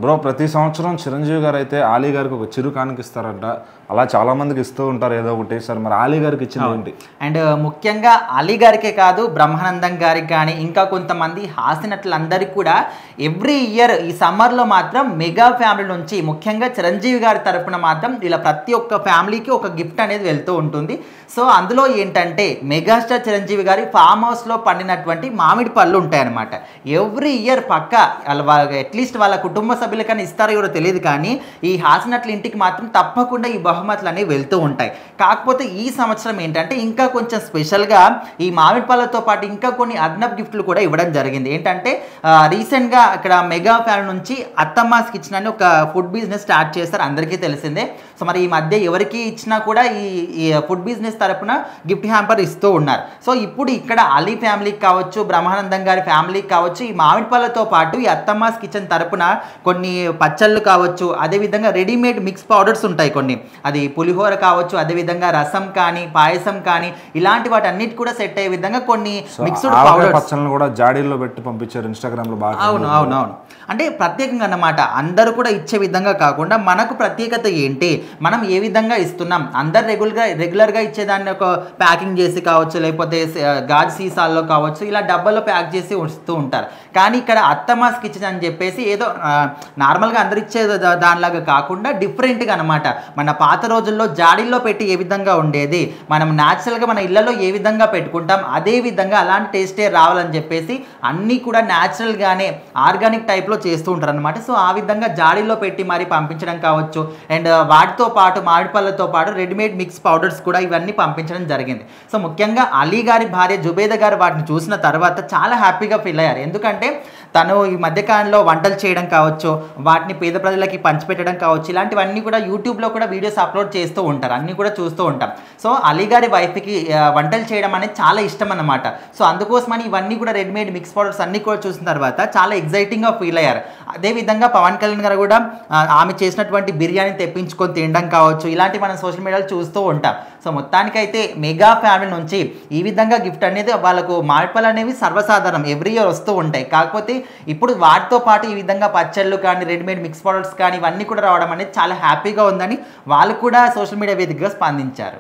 Bro ప్రతి సంవత్సరం చిరంజీవి గారు అయితే ఆలీ గారికి ఒక చిరు కానుక ఇస్తారంట. అలా చాలా మందికి ఇస్తూ ఉంటారు ఏదో ఒకటి. సార్ మరి ఆలీ గారికి ఇచ్చింది ఏంటి? అండ్ ముఖ్యంగా ఆలీ గారికే కాదు, బ్రహ్మానందం గారికి కానీ ఇంకా కొంతమంది హాస్యనటులందరికీ కూడా ఎవ్రీ ఇయర్ ఈ సమ్మర్లో మాత్రం మెగా ఫ్యామిలీ నుంచి ముఖ్యంగా చిరంజీవి గారి తరపున మాత్రం ఇలా ప్రతి ఒక్క ఫ్యామిలీకి ఒక గిఫ్ట్ అనేది వెళ్తూ ఉంటుంది. సో అందులో ఏంటంటే మెగాస్టార్ చిరంజీవి గారి ఫామ్ హౌస్లో పండినటువంటి మామిడి పళ్ళు ఉంటాయన్నమాట. ఎవ్రీ ఇయర్ పక్క అట్లీస్ట్ వాళ్ళ కుటుంబ సభ్యులకన్నా ఇస్తారో ఎవరో తెలియదు, కానీ ఈ హాస్యనటుల ఇంటికి మాత్రం తప్పకుండా ఈ బహుమతులు అనేవి వెళ్తూ ఉంటాయి. కాకపోతే ఈ సంవత్సరం ఏంటంటే ఇంకా కొంచెం స్పెషల్గా ఈ మామిడి పళ్ళతో పాటు ఇంకా కొన్ని అదనపు గిఫ్ట్లు కూడా ఇవ్వడం జరిగింది. ఏంటంటే రీసెంట్గా ఇక్కడ మెగా ఫ్యామిలీ నుంచి అత్తమ్మాస్ కిచెన్ అని ఒక ఫుడ్ బిజినెస్ స్టార్ట్ చేస్తారు, అందరికీ తెలిసిందే. సో మరి ఈ మధ్య ఎవరికి ఇచ్చినా కూడా ఈ ఫుడ్ బిజినెస్ తరపున గిఫ్ట్ హ్యాంపర్ ఇస్తూ ఉన్నారు. సో ఇప్పుడు ఇక్కడ అలీ ఫ్యామిలీకి కావచ్చు, బ్రహ్మానందం గారి ఫ్యామిలీకి కావచ్చు, ఈ మామిడి పళ్ళతో పాటు ఈ అత్తమ్మాస్ కిచెన్ తరపున కొన్ని పచ్చళ్ళు కావచ్చు, అదేవిధంగా రెడీమేడ్ మిక్స్ పౌడర్స్ ఉంటాయి కొన్ని, అది పులిహోర కావచ్చు, అదేవిధంగా రసం కానీ పాయసం కానీ ఇలాంటి వాటి అన్నిటి కూడా సెట్ అయ్యే విధంగా కొన్ని మిక్స్డ్ పౌడర్స్ పచ్చళ్ళను కూడా జాడీల్లో పెట్టి పంపించారు ఇన్స్టాగ్రామ్లో బాగా. అవును అంటే ప్రత్యేకంగా అన్నమాట. అందరూ కూడా ఇచ్చే విధంగా కాకుండా మనకు ప్రత్యేకత ఏంటి, మనం ఏ విధంగా ఇస్తున్నాం, అందరు రెగ్యులర్గా ఇచ్చేదాన్ని ఒక ప్యాకింగ్ చేసి కావచ్చు, లేకపోతే గాజు సీసాల్లో కావచ్చు, ఇలా డబ్బాల్లో ప్యాక్ చేసి ఉంచుతూ ఉంటారు. కానీ ఇక్కడ అత్తమ్మాస్ కిచెన్ అని చెప్పేసి ఏదో నార్మల్గా అందరు ఇచ్చే దానిలాగా కాకుండా డిఫరెంట్గా అనమాట. మన పాత రోజుల్లో జాడీల్లో పెట్టి ఏ విధంగా ఉండేది, మనం న్యాచురల్గా మన ఇళ్లలో ఏ విధంగా పెట్టుకుంటాం అదే విధంగా అలాంటి టేస్టే రావాలని చెప్పేసి అన్నీ కూడా న్యాచురల్గానే ఆర్గానిక్ టైప్లో చేస్తూ ఉంటారు అనమాట. సో ఆ విధంగా జాడీల్లో పెట్టి మరి పంపించడం కావచ్చు. అండ్ వాటితో పాటు మామిడి పళ్ళతో పాటు రెడీమేడ్ మిక్స్ పౌడర్స్ కూడా ఇవన్నీ పంపించడం జరిగింది. సో ముఖ్యంగా అలీ గారి భార్య జుబేదా గారు వాటిని చూసిన తర్వాత చాలా హ్యాపీగా ఫీల్ అయ్యారు. ఎందుకంటే తను ఈ మధ్యకాలంలో వంటలు చేయడం కావచ్చు, వాటిని పేద ప్రజలకి పంచిపెట్టడం కావచ్చు, ఇలాంటివన్నీ కూడా యూట్యూబ్లో కూడా వీడియోస్ అప్లోడ్ చేస్తూ ఉంటారు, అన్నీ కూడా చూస్తూ ఉంటాం. సో అలీ గారి వైఫ్కి వంటలు చేయడం అనేది చాలా ఇష్టం అన్నమాట. సో అందుకోసమని ఇవన్నీ కూడా రెడీమేడ్ మిక్స్ పౌడర్స్ అన్నీ కూడా చూసిన తర్వాత చాలా ఎగ్జైటింగ్గా ఫీల్ అయ్యారు. అదేవిధంగా పవన్ కళ్యాణ్ గారు కూడా ఆమె చేసినటువంటి బిర్యానీ తెప్పించుకొని తినడం కావచ్చు, ఇలాంటి మనం సోషల్ మీడియాలో చూస్తూ ఉంటాం. సో మొత్తానికైతే మెగా ఫ్యామిలీ నుంచి ఈ విధంగా గిఫ్ట్ అనేది వాళ్ళకు మామిడిపళ్ళు అనేవి సర్వసాధారణం, ఎవ్రీ ఇయర్ వస్తూ ఉంటాయి. కాకపోతే ఇప్పుడు వాటితో పాటు ఈ విధంగా పచ్చళ్ళు కానీ రెడీమేడ్ మిక్స్ పౌడర్స్ కానీ ఇవన్నీ కూడా రావడం అనేది చాలా హ్యాపీగా ఉందని వాళ్ళు కూడా సోషల్ మీడియా వేదికగా స్పందించారు.